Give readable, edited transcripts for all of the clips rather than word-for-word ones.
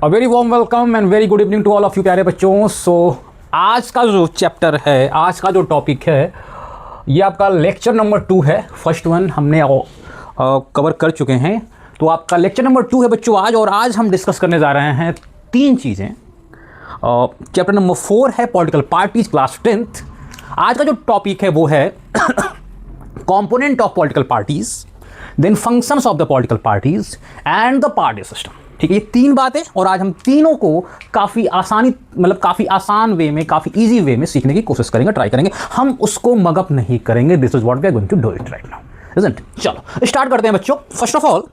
A very warm welcome and very good evening to all of you प्यारे बच्चों। सो आज का जो चैप्टर है, आज का जो टॉपिक है, ये आपका लेक्चर नंबर 2 है। फर्स्ट वन हमने कवर कर चुके हैं, तो आपका लेक्चर नंबर 2 है बच्चों आज। और आज हम डिस्कस करने जा रहे हैं 3 चीज़ें। चैप्टर नंबर 4 है पॉलिटिकल पार्टीज, क्लास 10th। आज का जो टॉपिक है वो है component of political parties, then functions of the political parties and the party system. ठीक है, ये 3 बातें, और आज हम तीनों को काफ़ी काफ़ी आसान वे में, काफ़ी इजी वे में सीखने की कोशिश करेंगे, ट्राई करेंगे। हम उसको मगअप नहीं करेंगे। This is what we are going to do it right now, isn't? चलो स्टार्ट करते हैं बच्चों। फर्स्ट ऑफ ऑल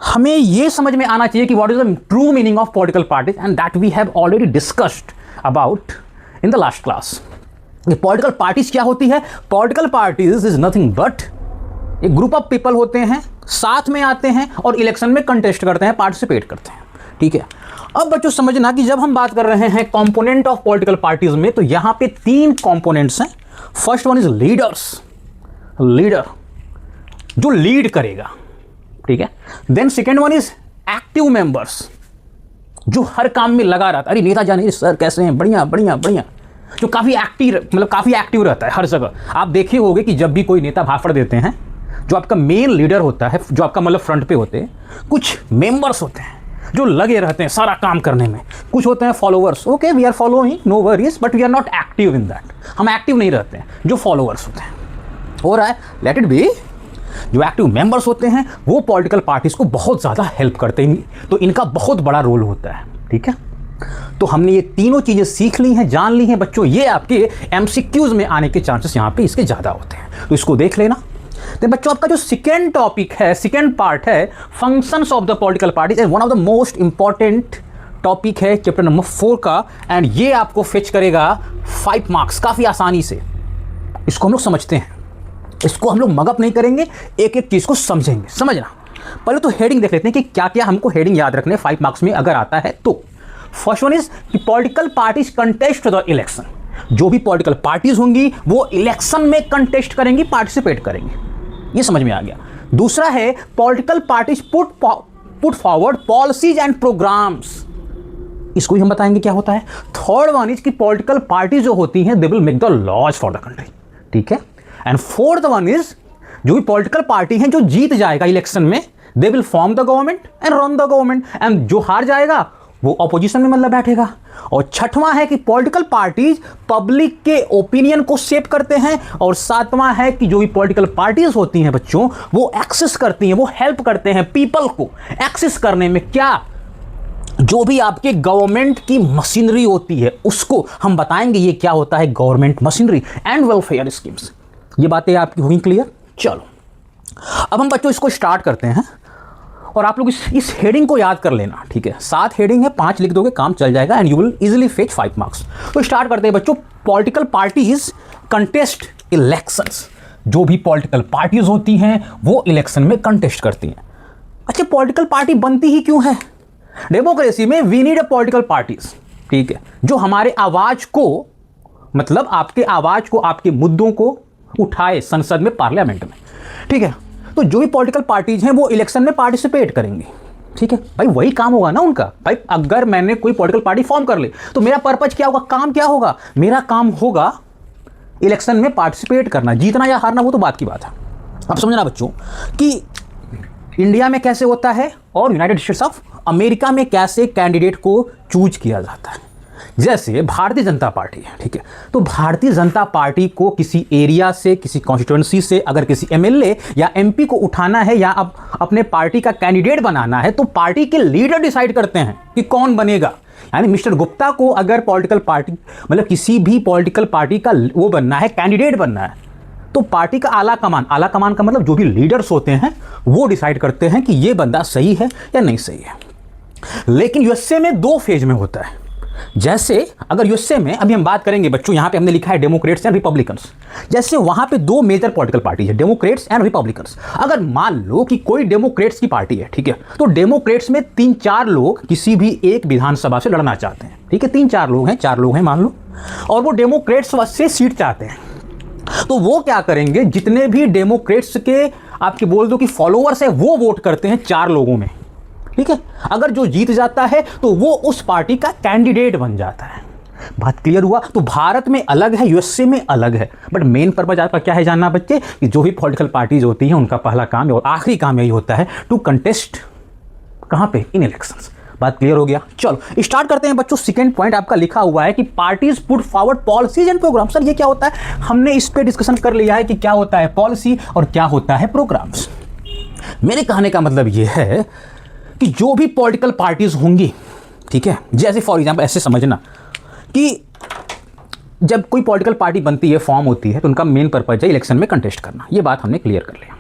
हमें ये समझ में आना चाहिए कि what is the true meaning of political parties, and that we have already discussed about in the last class. Political parties क्या होती है? Political parties is nothing but एक ग्रुप ऑफ पीपल होते हैं, साथ में आते हैं और इलेक्शन में कंटेस्ट करते हैं, पार्टिसिपेट करते हैं। ठीक है, अब बच्चों समझना कि जब हम बात कर रहे हैं कंपोनेंट ऑफ पॉलिटिकल पार्टीज में, तो यहां पे 3 कंपोनेंट्स हैं। First one is leaders, leader जो लीड करेगा। ठीक है, then second one is active members, जो हर काम में लगा रहता है। अरे नेता जाने सर कैसे हैं, बढ़िया बढ़िया बढ़िया, जो काफ़ी एक्टिव काफ़ी एक्टिव रहता है हर जगह। आप देखे होंगे कि जब भी कोई नेता भाषण देते हैं, जो आपका मेन लीडर होता है, जो आपका फ्रंट पे होते हैं, कुछ मेंबर्स होते हैं जो लगे रहते हैं सारा काम करने में। कुछ होते हैं followers, okay we are following, no worries, but we are not active in that. हम एक्टिव नहीं रहते हैं। जो फॉलोअर्स होते हैं, हो रहा है, लेट इट बी। जो एक्टिव मेंबर्स होते हैं वो पॉलिटिकल पार्टीज को बहुत ज़्यादा हेल्प करते हैं, तो इनका बहुत बड़ा रोल होता है। ठीक है, तो हमने ये तीनों चीज़ें सीख ली हैं, जान ली हैं बच्चों। ये आपके MCQs में आने के चांसेस यहाँ पे इसके ज़्यादा होते हैं, तो इसको देख लेना। तो बच्चों आपका जो सेकेंड टॉपिक है, सेकेंड पार्ट है functions of the political parties, and one of the most important topic है चैप्टर नंबर 4 का, एंड ये आपको फेच करेगा 5 मार्क्स काफ़ी आसानी से। इसको हम लोग समझते हैं, इसको हम लोग मगअप नहीं करेंगे, एक एक चीज़ को समझेंगे। समझना, पहले तो हेडिंग देख लेते हैं कि क्या क्या हमको हेडिंग याद रखने 5 मार्क्स में अगर आता है तो। फर्स्ट वन इज कि political parties contest the election. जो भी पॉलिटिकल पार्टीज होंगी वो इलेक्शन में कंटेस्ट करेंगी, पार्टिसिपेट करेंगी। ये समझ में आ गया। दूसरा है political parties put forward policies and programmes. इसको ही हम बताएंगे क्या होता है। थर्ड वन इज कि पॉलिटिकल पार्टी जो होती हैं they will make the laws for the country. ठीक है, एंड फोर्थ वन इज जो भी पॉलिटिकल पार्टी हैं जो जीत जाएगा इलेक्शन में, they will form the government and run the government, and जो हार जाएगा वो ऑपोजिशन में बैठेगा। और छठवां है कि पॉलिटिकल पार्टीज पब्लिक के ओपिनियन को शेप करते हैं। और सातवां है कि जो भी पॉलिटिकल पार्टीज होती हैं बच्चों, वो एक्सेस करती हैं, वो हेल्प करते हैं पीपल को एक्सेस करने में। क्या? जो भी आपके गवर्नमेंट की मशीनरी होती है उसको हम बताएंगे ये क्या होता है government machinery and welfare schemes. ये बातें आपकी हुई क्लियर? चलो अब हम बच्चों इसको स्टार्ट करते हैं, और आप लोग इस हेडिंग को याद कर लेना। ठीक है, 7 हेडिंग है, 5 लिख दोगे काम चल जाएगा, and you will easily fetch 5 marks. तो स्टार्ट करते हैं बच्चों। Political parties contest elections. जो भी पॉलिटिकल पार्टीज होती हैं वो इलेक्शन में कंटेस्ट करती हैं। अच्छा, पॉलिटिकल पार्टी बनती ही क्यों है? डेमोक्रेसी में we need a political parties. ठीक है, जो हमारे आवाज को, आपके आवाज को, आपके मुद्दों को उठाए संसद में, पार्लियामेंट में। ठीक है, तो जो भी पॉलिटिकल पार्टीज हैं वो इलेक्शन में पार्टिसिपेट करेंगी। ठीक है भाई, वही काम होगा ना उनका। भाई अगर मैंने कोई पॉलिटिकल पार्टी फॉर्म कर ली तो मेरा पर्पज क्या होगा, काम क्या होगा? मेरा काम होगा इलेक्शन में पार्टिसिपेट करना। जीतना या हारना वो तो बात की बात है। अब समझना बच्चों कि इंडिया में कैसे होता है और यूनाइटेड स्टेट्स ऑफ अमेरिका में कैसे कैंडिडेट को चूज किया जाता है। जैसे भारतीय जनता पार्टी है, ठीक है, तो भारतीय जनता पार्टी को किसी एरिया से, किसी कॉन्स्टिट्यूएंसी से अगर किसी MLA या MP को उठाना है या अब अपने पार्टी का कैंडिडेट बनाना है, तो पार्टी के लीडर डिसाइड करते हैं कि कौन बनेगा। यानी मिस्टर गुप्ता को अगर पॉलिटिकल पार्टी, किसी भी पॉलिटिकल पार्टी का वो बनना है, कैंडिडेट बनना है, तो पार्टी का आला कमान का जो भी लीडर्स होते हैं वो डिसाइड करते हैं कि ये बंदा सही है या नहीं सही है। लेकिन यूएसए में 2 फेज में होता है। जैसे अगर यूएसए में अभी हम बात करेंगे बच्चों, यहां पे हमने लिखा है डेमोक्रेट्स एंड रिपब्लिकन्स। जैसे वहां पे 2 मेजर पॉलिटिकल पार्टी है, डेमोक्रेट्स एंड रिपब्लिकन्स। अगर मान लो कि कोई डेमोक्रेट्स की पार्टी है, ठीक है, तो डेमोक्रेट्स में 3-4 लोग किसी भी एक विधानसभा से लड़ना चाहते हैं। ठीक है, 3-4 लोग हैं, 4 लोग हैं मान लो, और वो डेमोक्रेट्स से सीट चाहते हैं। तो वो क्या करेंगे, जितने भी डेमोक्रेट्स के आपके बोल दो कि फॉलोअर्स है वो वोट करते हैं 4 लोगों में। ठीक है। अगर जो जीत जाता है तो वो उस पार्टी का कैंडिडेट बन जाता है। बात क्लियर हुआ? तो भारत में अलग है, यूएसए में अलग है, बट मेन पर्पज आपका क्या है जानना बच्चे, कि जो भी पॉलिटिकल पार्टीज होती हैं उनका पहला काम और आखिरी काम यही होता है टू कंटेस्ट कहां पे, इन इलेक्शंस। बात क्लियर हो गया? चलो स्टार्ट करते हैं बच्चों। सेकंड पॉइंट आपका लिखा हुआ है कि parties put forward policies and programme. Sir ये क्या होता है? हमने इस पे डिस्कशन कर लिया है कि क्या होता है पॉलिसी और क्या होता है प्रोग्राम्स। मेरे कहने का मतलब ये है कि जो भी पॉलिटिकल पार्टीज होंगी, ठीक है, जैसे फॉर एग्जाम्पल ऐसे समझना कि जब कोई पॉलिटिकल पार्टी बनती है, फॉर्म होती है, तो उनका मेन पर्पज है इलेक्शन में कंटेस्ट करना। ये बात हमने क्लियर कर लिया।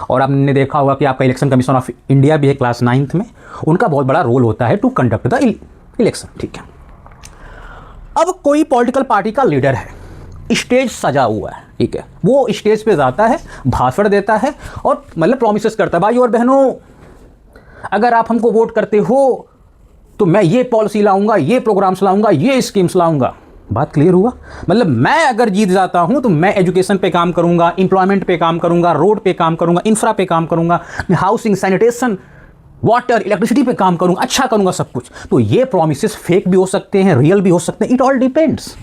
और आपने देखा होगा कि आपका इलेक्शन कमीशन ऑफ इंडिया भी है क्लास 9th में, उनका बहुत बड़ा रोल होता है टू कंडक्ट द इलेक्शन, ठीक है। अब कोई पॉलिटिकल पार्टी का लीडर है, स्टेज सजा हुआ है, ठीक है, वो स्टेज पे जाता है, भाषण देता है और मतलब प्रॉमिसेस करता है, भाई और बहनों अगर आप हमको वोट करते हो तो मैं ये पॉलिसी लाऊंगा, ये प्रोग्राम्स लाऊंगा, ये स्कीम्स लाऊंगा। बात क्लियर हुआ? मतलब मैं अगर जीत जाता हूं तो मैं एजुकेशन पे काम करूंगा, एम्प्लॉयमेंट पे काम करूंगा, रोड पे काम करूंगा, इंफ्रा पे काम करूंगा, हाउसिंग, सैनिटेशन, वाटर, इलेक्ट्रिसिटी पे काम करूंगा, अच्छा करूंगा सब कुछ। तो ये प्रॉमिसेस फेक भी हो सकते हैं, रियल भी हो सकते हैं, इट ऑल डिपेंड्स।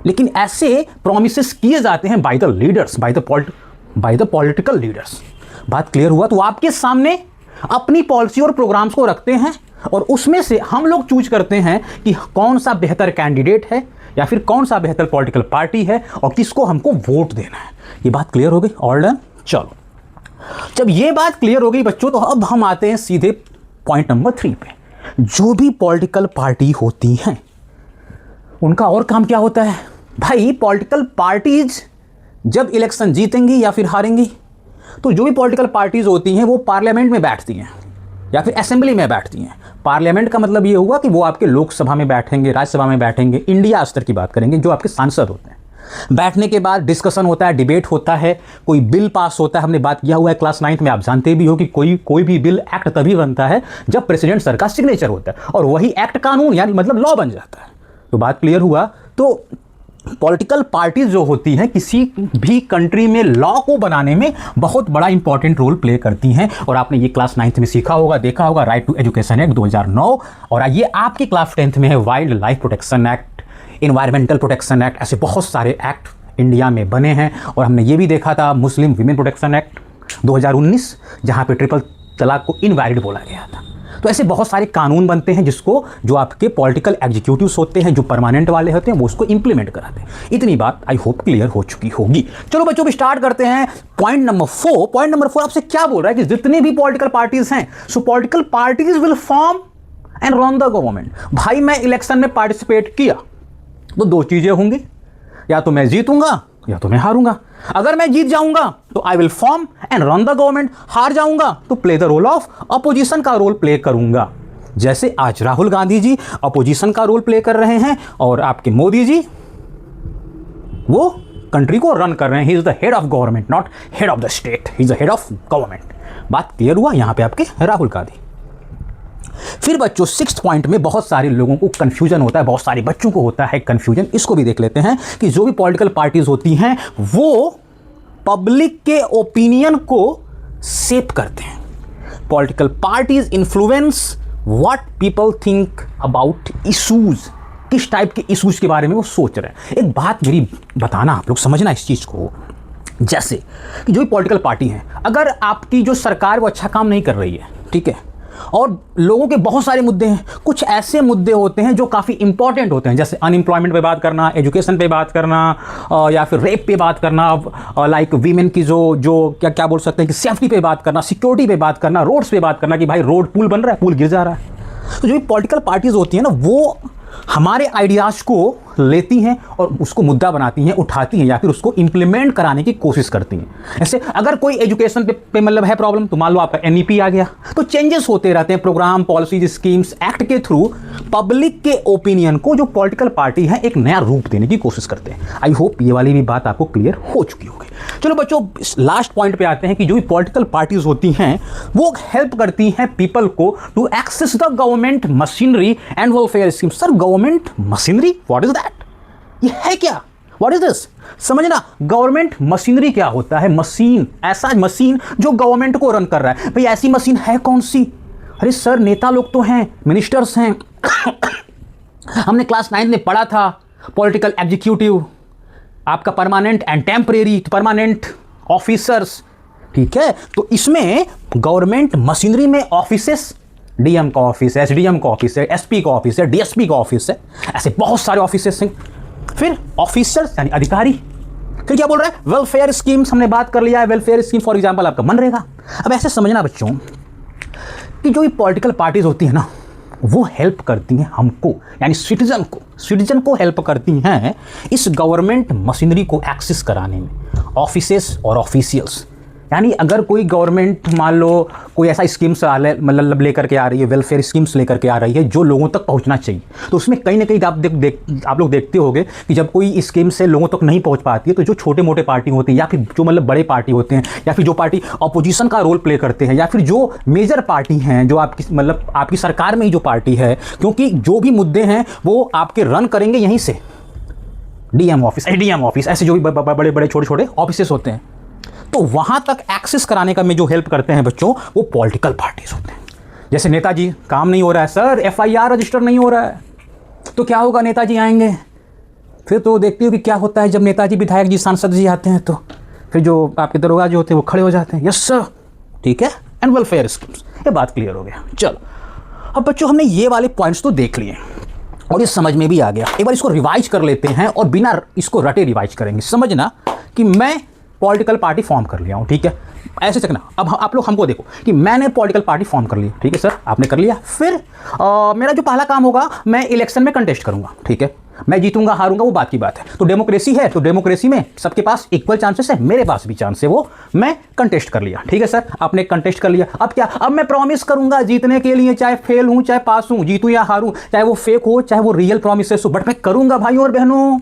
लेकिन ऐसे प्रॉमिसेस किए जाते हैं by the leaders, by the political leaders. बात क्लियर हुआ? तो आपके सामने अपनी पॉलिसी और प्रोग्राम्स को रखते हैं और उसमें से हम लोग चूज करते हैं कि कौन सा बेहतर कैंडिडेट है या फिर कौन सा बेहतर पॉलिटिकल पार्टी है और किसको हमको वोट देना है। ये बात क्लियर हो गई? All done? चलो, जब ये बात क्लियर हो गई बच्चों, तो अब हम आते हैं सीधे पॉइंट नंबर 3 पे। जो भी पॉलिटिकल पार्टी होती हैं उनका और काम क्या होता है? भाई पॉलिटिकल पार्टीज जब इलेक्शन जीतेंगी या फिर हारेंगी, तो जो भी पॉलिटिकल पार्टीज होती हैं वो पार्लियामेंट में बैठती हैं या फिर असेंबली में बैठती हैं। पार्लियामेंट का मतलब ये हुआ कि वो आपके लोकसभा में बैठेंगे, राज्यसभा में बैठेंगे, इंडिया स्तर की बात करेंगे, जो आपके सांसद होते हैं। बैठने के बाद डिस्कशन होता है, डिबेट होता है, कोई बिल पास होता है। हमने बात किया हुआ है क्लास 9th में, आप जानते भी हो कि कोई भी बिल, एक्ट तभी बनता है जब प्रेसिडेंट सर का सिग्नेचर होता है और वही एक्ट कानून यानी मतलब लॉ बन जाता है। तो बात क्लियर हुआ? तो पॉलिटिकल पार्टीज जो होती हैं किसी भी कंट्री में लॉ को बनाने में बहुत बड़ा इंपॉर्टेंट रोल प्ले करती हैं। और आपने ये क्लास 9th में सीखा होगा, देखा होगा, राइट टू एजुकेशन एक्ट 2009, और ये आपकी क्लास 10th में है wild life protection act, environmental protection act. ऐसे बहुत सारे एक्ट इंडिया में बने हैं। और हमने ये भी देखा था मुस्लिम विमेन प्रोटेक्शन एक्ट 2019, जहाँ पे ट्रिपल तलाक को इनवैलिड बोला गया था। तो ऐसे बहुत सारे कानून बनते हैं जिसको जो आपके पॉलिटिकल एग्जीक्यूटिव्स होते हैं, जो परमानेंट वाले होते हैं, वो उसको इंप्लीमेंट कराते हैं। इतनी बात आई होप क्लियर हो चुकी होगी। चलो बच्चों, स्टार्ट करते हैं पॉइंट नंबर 4। पॉइंट नंबर 4 आपसे क्या बोल रहा है कि जितने भी पॉलिटिकल पार्टीज हैं, सो political parties will form and run the government. भाई मैं इलेक्शन में पार्टिसिपेट किया तो दो चीजें होंगी, या तो मैं जीतूंगा या तो मैं हारूंगा। अगर मैं जीत जाऊंगा तो I will form and run the government, हार जाऊंगा तो play the role of opposition का रोल प्ले करूंगा। जैसे आज राहुल गांधी जी अपोजिशन का रोल प्ले कर रहे हैं और आपके मोदी जी वो कंट्री को रन कर रहे हैं। He is the head of government, not head of the state, he is the head of government. बात क्लियर हुआ? यहां पे आपके राहुल गांधी। फिर बच्चों 6th पॉइंट में बहुत सारे लोगों को कंफ्यूजन होता है, बहुत सारे बच्चों को होता है कंफ्यूजन। इसको भी देख लेते हैं कि जो भी पॉलिटिकल पार्टीज होती हैं वो पब्लिक के ओपिनियन को शेप करते हैं। Political parties influence what people think about issues, किस टाइप के इशूज के बारे में वो सोच रहे हैं। एक बात मेरी बताना, आप लोग समझना इस चीज को। जैसे कि जो भी पॉलिटिकल पार्टी है, अगर आपकी जो सरकार वो अच्छा काम नहीं कर रही है, ठीक है, और लोगों के बहुत सारे मुद्दे हैं, कुछ ऐसे मुद्दे होते हैं जो काफ़ी इंपॉर्टेंट होते हैं, जैसे अनएम्प्लॉयमेंट पे बात करना, एजुकेशन पे बात करना, या फिर रेप पे बात करना, लाइक वीमेन की जो क्या बोल सकते हैं कि सेफ्टी पे बात करना, सिक्योरिटी पे बात करना, रोड्स पे बात करना कि भाई रोड पुल बन रहा है, पुल गिर जा रहा है। तो जो भी पॉलिटिकल पार्टीज होती हैं ना, वो हमारे आइडियाज़ को लेती हैं और उसको मुद्दा बनाती हैं, उठाती हैं, या फिर उसको इंप्लीमेंट कराने की कोशिश करती हैं। ऐसे अगर कोई एजुकेशन पे मतलब है प्रॉब्लम, तो मान लो आपका NEP आ गया, तो चेंजेस होते रहते हैं, प्रोग्राम, पॉलिसीज, स्कीम्स, एक्ट के थ्रू पब्लिक के ओपिनियन को जो पॉलिटिकल पार्टी है एक नया रूप देने की कोशिश करते हैं। आई होप ये वाली भी बात आपको क्लियर हो चुकी होगी। चलो बच्चों, लास्ट पॉइंट पे आते हैं कि जो भी पॉलिटिकल पार्टीज होती हैं वो हेल्प करती हैं पीपल को to access the government machinery and welfare scheme. Sir government machinery, what is that? ये है क्या? What is this? समझना, गवर्नमेंट मशीनरी क्या होता है? मशीन, ऐसा मशीन जो गवर्नमेंट को रन कर रहा है। भाई ऐसी मशीन है कौन सी? अरे सर नेता लोग तो हैं, मिनिस्टर्स हैं, हमने क्लास 9 में पढ़ा था, पॉलिटिकल एग्जीक्यूटिव, आपका permanent and temporary, permanent officers, ठीक है। तो इसमें गवर्नमेंट मशीनरी में ऑफिसेस, डीएम का ऑफिस है, एसडीएम का ऑफिस है, एसपी का ऑफिस है, डीएसपी का ऑफिस है, ऐसे बहुत सारे ऑफिसेस हैं। फिर ऑफिसर्स यानी अधिकारी। फिर क्या बोल रहा है, वेलफेयर स्कीम्स, हमने बात कर लिया है, वेलफेयर स्कीम फॉर एग्जांपल आपका मनरेगा। अब ऐसे समझना बच्चों कि जो ये पॉलिटिकल पार्टीज होती है ना, वो हेल्प करती हैं हमको, यानी सिटीजन को हेल्प करती हैं इस गवर्नमेंट मशीनरी को एक्सेस कराने में, ऑफिसेस और ऑफिशियल्स। यानी अगर कोई गवर्नमेंट मान लो कोई ऐसा स्कीम्स मतलब लेकर के आ रही है, वेलफेयर स्कीम्स लेकर के आ रही है जो लोगों तक पहुंचना चाहिए, तो उसमें कहीं ना कहीं आप लोग देखते होंगे कि जब कोई स्कीम से लोगों तक नहीं पहुंच पाती है, तो जो छोटे मोटे पार्टी होते हैं या फिर जो मतलब बड़े पार्टी होते हैं या फिर जो पार्टी अपोजिशन का रोल प्ले करते हैं या फिर जो मेजर पार्टी हैं, जो आपकी मतलब आपकी सरकार में ही जो पार्टी है, क्योंकि जो भी मुद्दे हैं वो आपके रन करेंगे यहीं से, डीएम ऑफिस, एडीएम ऑफिस, ऐसे जो भी बड़े बड़े छोटे छोटे ऑफिसेस होते हैं, तो वहां तक एक्सेस कराने का में जो हेल्प करते हैं बच्चों, वो पॉलिटिकल पार्टीज होते हैं। जैसे नेताजी, काम नहीं हो रहा है सर, एफआईआर रजिस्टर नहीं हो रहा है, तो क्या होगा, नेताजी आएंगे। फिर तो देखती हो कि क्या होता है जब नेताजी, विधायक जी, सांसद जी आते हैं, तो फिर जो आपके दरोगा जो होते हैं वो खड़े हो जाते हैं, यस सर, ठीक है, एंड वेलफेयर स्कीम्स। ये बात क्लियर हो गया। चलो अब बच्चों हमने ये वाले पॉइंट्स तो देख लिए और ये समझ में भी आ गया। एक बार इसको रिवाइज कर लेते हैं और बिना इसको रटे रिवाइज करेंगे। समझना कि मैं पॉलिटिकल पार्टी फॉर्म कर लिया हूँ, ठीक है, ऐसे चकना। अब आप लोग हमको देखो कि मैंने पॉलिटिकल पार्टी फॉर्म कर ली, ठीक है सर, आपने कर लिया। फिर मेरा जो पहला काम होगा, मैं इलेक्शन में कंटेस्ट करूंगा, ठीक है, मैं जीतूंगा हारूंगा वो बात की बात है। तो डेमोक्रेसी है, तो डेमोक्रेसी में सबके पास इक्वल चांसेस है, मेरे पास भी चांस है, वो मैं कंटेस्ट कर लिया, ठीक है सर, आपने कंटेस्ट कर लिया। अब क्या, अब मैं प्रॉमिस करूंगा जीतने के लिए, चाहे फेल हूं चाहे पास हूं, जीतूं या हारूं, चाहे वो फेक हो चाहे वो रियल प्रॉमिसेस हो, बट मैं करूंगा भाइयों और बहनों।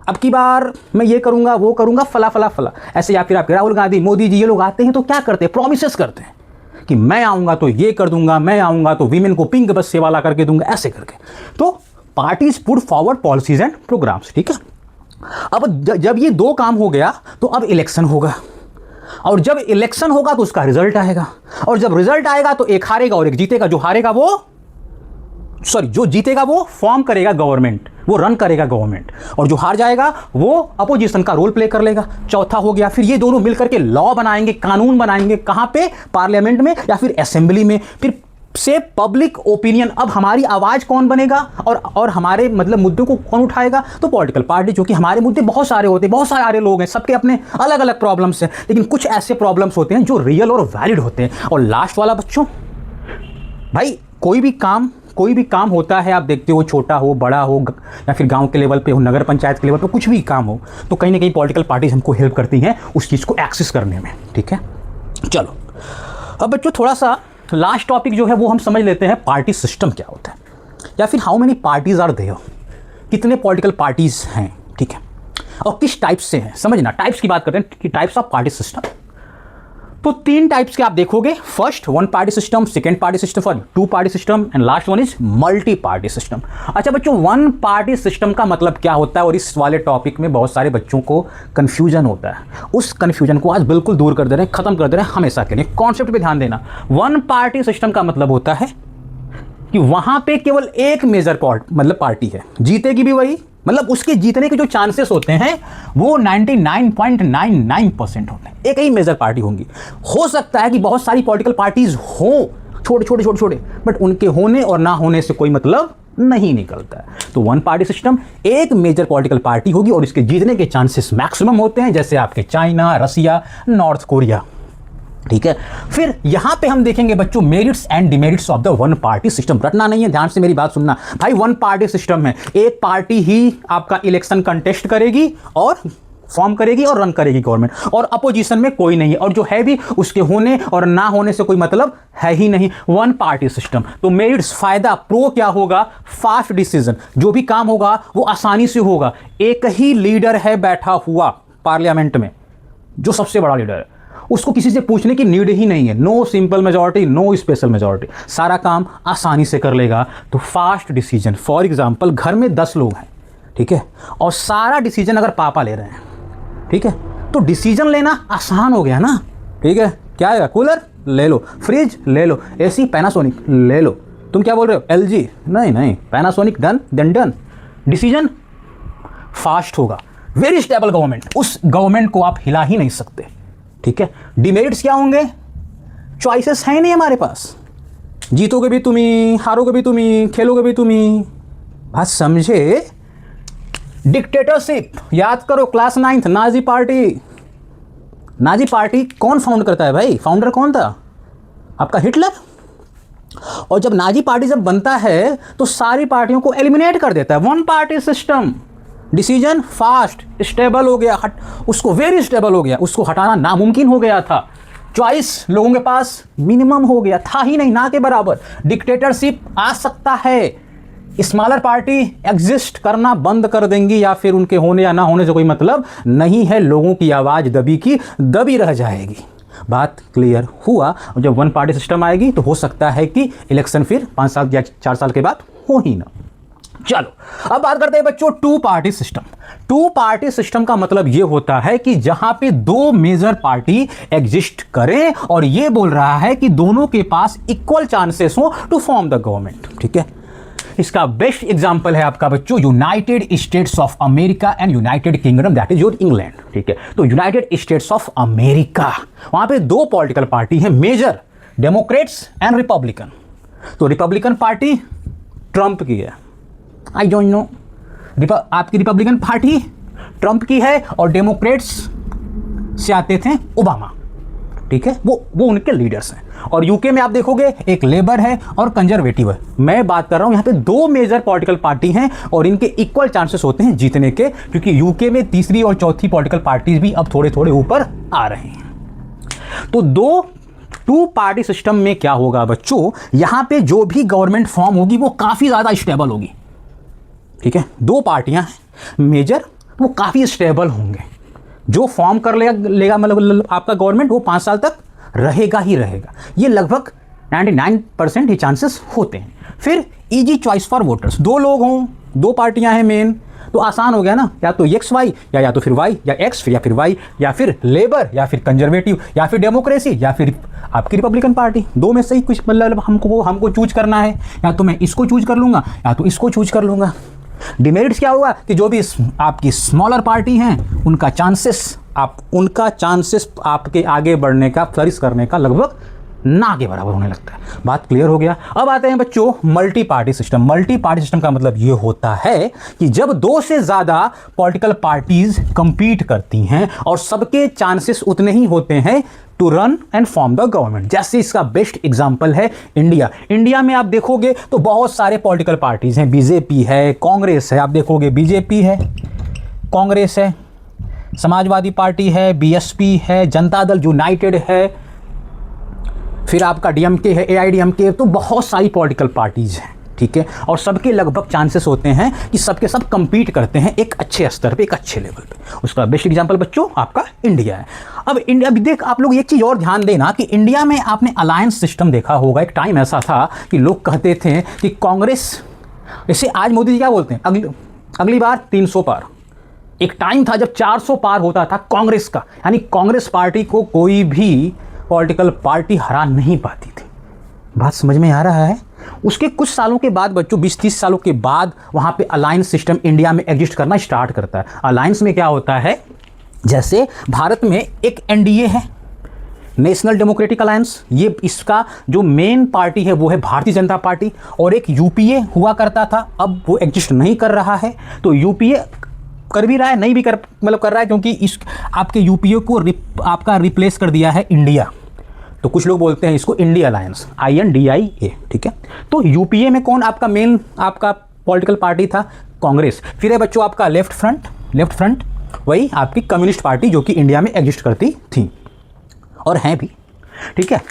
अब की बार मैं ये करूंगा वो करूंगा, फला फला फला, ऐसे। या फिर आपके राहुल गांधी, मोदी जी, ये लोग आते हैं तो क्या करते हैं, प्रॉमिसेस करते हैं कि मैं आऊंगा तो ये कर दूंगा, मैं आऊंगा तो वीमेन को पिंक बस सेवा ला करके दूंगा, ऐसे करके। तो parties put forward policies and programmes, ठीक है। अब जब ये दो काम हो गया तो अब इलेक्शन होगा, और जब इलेक्शन होगा तो उसका रिजल्ट आएगा, और जब रिजल्ट आएगा तो एक हारेगा और एक जीतेगा। जो हारेगा वो जो जीतेगा वो फॉर्म करेगा गवर्नमेंट, वो रन करेगा गवर्नमेंट, और जो हार जाएगा वो अपोजिशन का रोल प्ले कर लेगा। चौथा हो गया, फिर ये दोनों मिलकर के लॉ बनाएंगे, कानून बनाएंगे, कहां पे, पार्लियामेंट में या फिर असेंबली में। फिर से पब्लिक ओपिनियन, अब हमारी आवाज कौन बनेगा और हमारे मतलब मुद्दों को कौन उठाएगा, तो पॉलिटिकल पार्टी। जो कि हमारे मुद्दे बहुत सारे होते हैं, बहुत सारे लोग हैं, सबके अपने अलग अलग प्रॉब्लम्स हैं, लेकिन कुछ ऐसे प्रॉब्लम्स होते हैं जो रियल और वैलिड होते हैं। और लास्ट वाला बच्चों, भाई कोई भी काम होता है, आप देखते हो, छोटा हो बड़ा हो या फिर गांव के लेवल पे हो, नगर पंचायत के लेवल पे, कुछ भी काम हो, तो कहीं ना कहीं पॉलिटिकल पार्टीज हमको हेल्प करती हैं उस चीज़ को एक्सेस करने में, ठीक है। चलो अब बच्चों थोड़ा सा लास्ट टॉपिक जो है वो हम समझ लेते हैं, पार्टी सिस्टम क्या होता है, या फिर how many parties are there, कितने पॉलिटिकल पार्टीज हैं, ठीक है, और किस टाइप से हैं। समझना, टाइप्स की बात करते हैं कि टाइप्स ऑफ पार्टी सिस्टम। तो 3 टाइप्स के आप देखोगे, first 1 party system, second party system, 2 party system, and last one is multi party system. अच्छा बच्चों, 1 पार्टी सिस्टम का मतलब क्या होता है, और इस वाले टॉपिक में बहुत सारे बच्चों को कंफ्यूजन होता है। उस कंफ्यूजन को आज बिल्कुल दूर कर दे रहे हैं, खत्म कर दे रहे हैं हमेशा के लिए। कॉन्सेप्ट पे ध्यान देना। 1 पार्टी सिस्टम का मतलब होता है कि वहां पे केवल एक मेजर पार्टी है, जीतेगी भी वही, मतलब उसके जीतने के जो चांसेस होते हैं वो 99.99% होते हैं, एक ही मेजर पार्टी होंगी। हो सकता है कि बहुत सारी पॉलिटिकल पार्टीज हों, छोटे, बट उनके होने और ना होने से कोई मतलब नहीं निकलता है। तो 1 पार्टी सिस्टम, एक मेजर पॉलिटिकल पार्टी होगी और इसके जीतने के चांसेस मैक्सिमम होते हैं, जैसे आपके चाइना, रसिया, नॉर्थ कोरिया, ठीक है। फिर यहां पे हम देखेंगे बच्चों merits and demerits of the 1 party system. रटना नहीं है, ध्यान से मेरी बात सुनना भाई। 1 पार्टी सिस्टम है, एक पार्टी ही आपका इलेक्शन कंटेस्ट करेगी और फॉर्म करेगी और रन करेगी गवर्नमेंट, और अपोजिशन में कोई नहीं है, और जो है भी उसके होने और ना होने से कोई मतलब है ही नहीं। 1 पार्टी सिस्टम। तो मेरिट्स, फायदा, प्रो क्या होगा, फास्ट डिसीजन, जो भी काम होगा वो आसानी से होगा। एक ही लीडर है बैठा हुआ पार्लियामेंट में, जो सबसे बड़ा लीडर है, उसको किसी से पूछने की नीड ही नहीं है। No simple majority, no special majority, सारा काम आसानी से कर लेगा। तो फास्ट डिसीजन, फॉर एग्जांपल घर में 10 लोग हैं, ठीक है, और सारा डिसीजन अगर पापा ले रहे हैं, ठीक है, तो डिसीजन लेना आसान हो गया ना, ठीक है। क्या आएगा, कूलर ले लो, फ्रिज ले लो, एसी पैनासोनिक ले लो। तुम क्या बोल रहे हो, एलजी? नहीं नहीं, Panasonic, done then done. Decision fast होगा, वेरी स्टेबल गवर्नमेंट, उस गवर्नमेंट को आप हिला ही नहीं सकते, ठीक है। डिमेरिट्स क्या होंगे, चॉइसेस हैं नहीं हमारे पास, जीतोगे भी तुम ही, हारोगे भी तुम ही, खेलोगे भी तुम ही, बात समझे। डिक्टेटरशिप याद करो, class 9th, Nazi party. Nazi party कौन फाउंड करता है भाई, फाउंडर कौन था, आपका हिटलर। और जब नाजी पार्टी जब बनता है तो सारी पार्टियों को एलिमिनेट कर देता है, one party system. Decision fast, stable हो गया, उसको वेरी स्टेबल हो गया, उसको हटाना नामुमकिन हो गया था। चॉइस लोगों के पास मिनिमम हो गया, था ही नहीं, ना के बराबर। डिक्टेटरशिप आ सकता है, स्मॉलर पार्टी एग्जिस्ट करना बंद कर देंगी, या फिर उनके होने या ना होने से कोई मतलब नहीं है, लोगों की आवाज़ दबी की दबी रह जाएगी। बात क्लियर हुआ। जब वन पार्टी सिस्टम आएगी तो हो सकता है कि इलेक्शन फिर 5 साल या 4 साल के बाद हो ही ना। चलो अब बात करते हैं बच्चों two party system. Two party system का मतलब यह होता है कि जहां पे दो मेजर पार्टी एग्जिस्ट करें और यह बोल रहा है कि दोनों के पास इक्वल चांसेस हो टू फॉर्म द गवर्नमेंट, ठीक है। इसका बेस्ट एग्जांपल है आपका बच्चों United states of America and United kingdom, that is your England, ठीक है। तो यूनाइटेड स्टेट्स ऑफ अमेरिका, वहां पे दो पॉलिटिकल पार्टी है मेजर, डेमोक्रेट्स एंड रिपब्लिकन। तो रिपब्लिकन पार्टी ट्रंप की है, आई डोंट नो, आपकी रिपब्लिकन पार्टी ट्रंप की है और डेमोक्रेट्स से आते थे ओबामा, ठीक है, वो उनके लीडर्स हैं। और यूके में आप देखोगे एक लेबर है और कंजर्वेटिव है। मैं बात कर रहा हूं यहां पे दो मेजर पॉलिटिकल पार्टी हैं और इनके इक्वल चांसेस होते हैं जीतने के, क्योंकि यूके में तीसरी और चौथी पॉलिटिकल पार्टीज भी अब थोड़े थोड़े ऊपर आ रहे हैं। तो टू पार्टी सिस्टम में क्या होगा बच्चों, यहां पे जो भी गवर्नमेंट फॉर्म होगी वो काफी ज्यादा स्टेबल होगी, ठीक है। दो पार्टियां हैं मेजर, वो काफी स्टेबल होंगे, जो फॉर्म कर लेगा मतलब आपका गवर्नमेंट वो 5 साल तक रहेगा ही रहेगा। ये लगभग 99% ही चांसेस होते हैं। फिर इजी चॉइस फॉर वोटर्स, दो लोग हों, दो पार्टियां हैं मेन, तो आसान हो गया ना, या तो एक्स वाई या तो फिर वाई, या एक्स या फिर वाई, या फिर लेबर या फिर कंजर्वेटिव, या फिर डेमोक्रेसी या फिर आपकी रिपब्लिकन पार्टी। दो में से ही कुछ मतलब हमको चूज करना है, या तो मैं इसको चूज कर लूंगा या तो इसको चूज कर लूंगा। डिमेरिट्स क्या होगा कि जो भी आपकी स्मॉलर पार्टी हैं उनका चांसेस आपके आगे बढ़ने का, फ्लरिश करने का लगभग ना के बराबर होने लगता है। बात क्लियर हो गया। अब आते हैं बच्चों multi party system. Multi party system का मतलब ये होता है कि जब दो से ज़्यादा पॉलिटिकल पार्टीज कंपीट करती हैं और सबके चांसेस उतने ही होते हैं to run and form the government. जैसे इसका बेस्ट एग्जांपल है इंडिया। इंडिया में आप देखोगे तो बहुत सारे पॉलिटिकल पार्टीज हैं, बीजेपी है, कांग्रेस है, आप देखोगे बीजेपी है, कांग्रेस है, समाजवादी पार्टी है, बीएसपी है, जनता दल यूनाइटेड है, फिर आपका डीएमके है, एआईडीएमके, तो बहुत सारी पॉलिटिकल पार्टीज हैं, ठीक है। और सबके लगभग चांसेस होते हैं कि सबके सब कंपीट करते हैं एक अच्छे स्तर पे, एक अच्छे लेवल पे। उसका बेस्ट एग्जांपल बच्चों आपका इंडिया है। अब इंडिया देख, आप लोग एक चीज़ और ध्यान देना कि इंडिया में आपने अलायंस सिस्टम देखा होगा। एक टाइम ऐसा था कि लोग कहते थे कि कांग्रेस, जैसे आज मोदी जी क्या बोलते हैं, अगली बार 300 पार। एक टाइम था जब 400 पार होता था कांग्रेस का, यानी कांग्रेस पार्टी को कोई भी पॉलिटिकल पार्टी हरा नहीं पाती थी। बात समझ में आ रहा है। उसके कुछ सालों के बाद बच्चों, 20-30 सालों के बाद वहाँ पे अलायंस सिस्टम इंडिया में एग्जिस्ट करना स्टार्ट करता है। अलायंस में क्या होता है, जैसे भारत में एक एनडीए है, नेशनल डेमोक्रेटिक अलायंस, ये इसका जो मेन पार्टी है वो है भारतीय जनता पार्टी, और एक यूपीए हुआ करता था, अब वो एग्जिस्ट नहीं कर रहा है। तो यूपीए कर भी रहा है, नहीं भी कर रहा है, क्योंकि इस आपके यूपीए को आपका रिप्लेस कर दिया है इंडिया। तो कुछ लोग बोलते हैं इसको इंडिया अलायंस, INDIA, ठीक है। तो यूपीए में कौन आपका मेन आपका पॉलिटिकल पार्टी था, कांग्रेस। फिर है बच्चों आपका लेफ्ट फ्रंट, वही आपकी कम्युनिस्ट पार्टी जो कि इंडिया में एग्जिस्ट करती थी और हैं भी, ठीक है।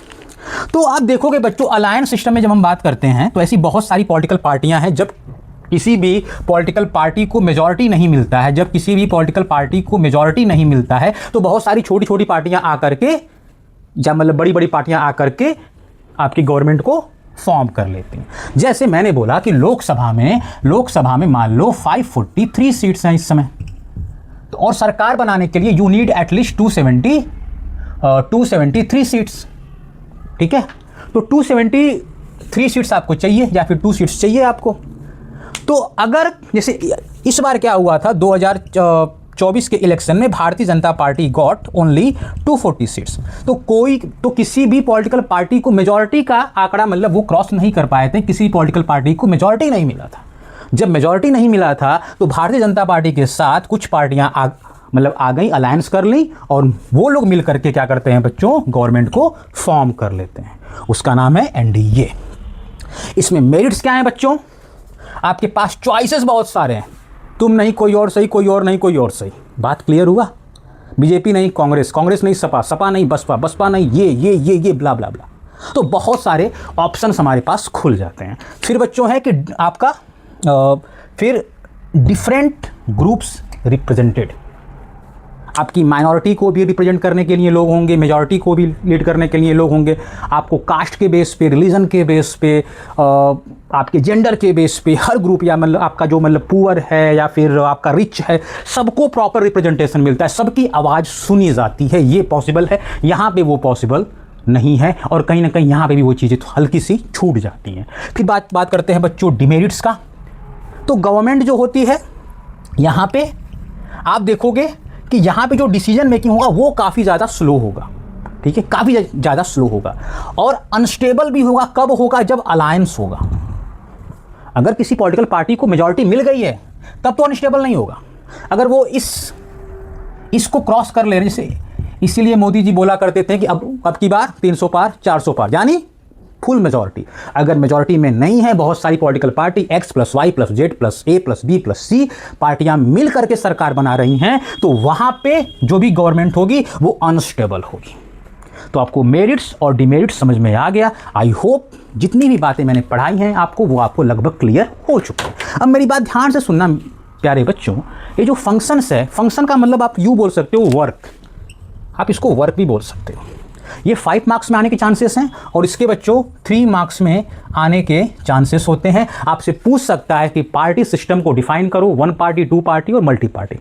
तो आप देखोगे बच्चों अलायंस सिस्टम में जब हम बात करते हैं तो ऐसी बहुत सारी पॉलिटिकल पार्टियां हैं। जब किसी भी पॉलिटिकल पार्टी को मेजॉरिटी नहीं मिलता है, तो बहुत सारी छोटी छोटी पार्टियां आकर के, या मतलब बड़ी बड़ी पार्टियां आकर के आपकी गवर्नमेंट को फॉर्म कर लेते हैं। जैसे मैंने बोला कि लोकसभा में मान लो 543 सीट्स हैं इस समय, तो और सरकार बनाने के लिए यू नीड एटलीस्ट 273 सीट्स। ठीक है। तो 273 सीट्स आपको चाहिए या फिर 2 सीट्स चाहिए आपको। तो अगर जैसे इस बार क्या हुआ था 2024 के इलेक्शन में Bharatiya Janata party got only 240 seats. तो किसी भी पॉलिटिकल पार्टी को मेजॉरिटी का आंकड़ा मतलब वो क्रॉस नहीं कर पाए थे, किसी पॉलिटिकल पार्टी को मेजॉरिटी नहीं मिला था। जब मेजॉरिटी नहीं मिला था तो भारतीय जनता पार्टी के साथ कुछ पार्टियां आ गई, अलायंस कर ली, और वो लोग मिल करके क्या करते हैं बच्चों, गवर्नमेंट को फॉर्म कर लेते हैं। उसका नाम है एनडीए। इसमें मेरिट्स क्या हैं बच्चों, आपके पास चॉइसेस बहुत सारे हैं, तुम नहीं कोई और सही, कोई और नहीं कोई और सही। बात क्लियर हुआ। बीजेपी नहीं कांग्रेस, कांग्रेस नहीं सपा, सपा नहीं बसपा, बसपा नहीं ये ब्ला ब्ला ब्ला। तो बहुत सारे ऑप्शंस हमारे पास खुल जाते हैं। फिर बच्चों है कि आपका फिर डिफरेंट ग्रुप्स रिप्रेजेंटेड, आपकी माइनॉरिटी को भी रिप्रेजेंट करने के लिए लोग होंगे, मेजॉरिटी को भी लीड करने के लिए लोग होंगे, आपको कास्ट के बेस पे, रिलीजन के बेस पे, आपके जेंडर के बेस पे, हर ग्रुप या मतलब आपका जो मतलब पुअर है या फिर आपका रिच है, सबको प्रॉपर रिप्रेजेंटेशन मिलता है, सबकी आवाज़ सुनी जाती है। ये पॉसिबल है, यहाँ पे वो पॉसिबल नहीं है, और कहीं ना कहीं यहाँ पे भी वो चीज़ें हल्की सी छूट जाती हैं। फिर बात करते हैं बच्चों डिमेरिट्स का। तो गवर्नमेंट जो होती है यहाँ पे आप देखोगे कि यहाँ पे जो डिसीजन मेकिंग होगा वो काफ़ी ज़्यादा स्लो होगा, ठीक है, काफ़ी ज़्यादा स्लो होगा, और अनस्टेबल भी होगा। कब होगा, जब अलायंस होगा। अगर किसी पॉलिटिकल पार्टी को मेजॉरिटी मिल गई है तब तो अनस्टेबल नहीं होगा। अगर वो इसको क्रॉस कर ले रहे, जैसे इसीलिए मोदी जी बोला करते थे कि अब की बार 300 पार 400 पार, यानी फुल मेजॉरिटी। अगर मेजॉरिटी में नहीं है, बहुत सारी political party X + Y + Z + A + B + C पार्टियां मिल करके सरकार बना रही हैं, तो वहां पे जो भी गवर्नमेंट होगी वो अनस्टेबल होगी। तो आपको मेरिट्स और डिमेरिट्स समझ में आ गया। आई होप जितनी भी बातें मैंने पढ़ाई हैं आपको, वो आपको लगभग क्लियर हो चुकी है। अब मेरी बात ध्यान से सुनना प्यारे बच्चों, ये जो फंक्शंस है, फंक्शन का मतलब आप यूँ बोल सकते हो वर्क, आप इसको वर्क भी बोल सकते हो। ये 5 मार्क्स में आने के चांसेस हैं, और इसके बच्चों 3 मार्क्स में आने के चांसेस होते हैं। आपसे पूछ सकता है कि पार्टी सिस्टम को डिफाइन करो, 1 पार्टी, 2 पार्टी और मल्टी पार्टी,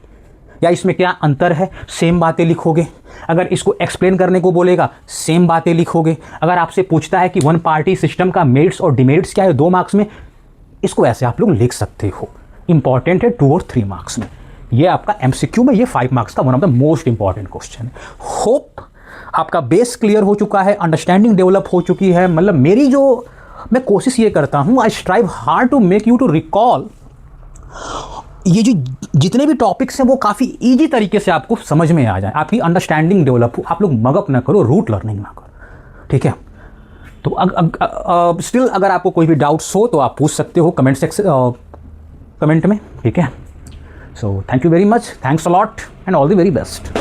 या इसमें क्या अंतर है, सेम बातें लिखोगे। अगर इसको एक्सप्लेन करने को बोलेगा, सेम बातें लिखोगे। अगर आपसे पूछता है कि 1 पार्टी सिस्टम का मेरिट्स और डिमेरिट्स क्या है 2 मार्क्स में, इसको ऐसे आप लोग लिख सकते हो। इंपॉर्टेंट है 2 और 3 मार्क्स में। ये आपका MCQ में ये 5 मार्क्स का one of the most important question है। होप आपका बेस क्लियर हो चुका है, अंडरस्टैंडिंग डेवलप हो चुकी है। मतलब मेरी जो मैं कोशिश ये करता हूँ, I strive hard to make you to recall, ये जो जितने भी टॉपिक्स हैं वो काफ़ी ईजी तरीके से आपको समझ में आ जाए, आपकी अंडरस्टैंडिंग डेवलप हो, आप लोग मगअप ना करो, रूट लर्निंग ना करो, ठीक है। तो स्टिल अगर आपको कोई भी डाउट्स हो तो आप पूछ सकते हो कमेंट में, ठीक है। So thank you very much, thanks a lot and all the very best.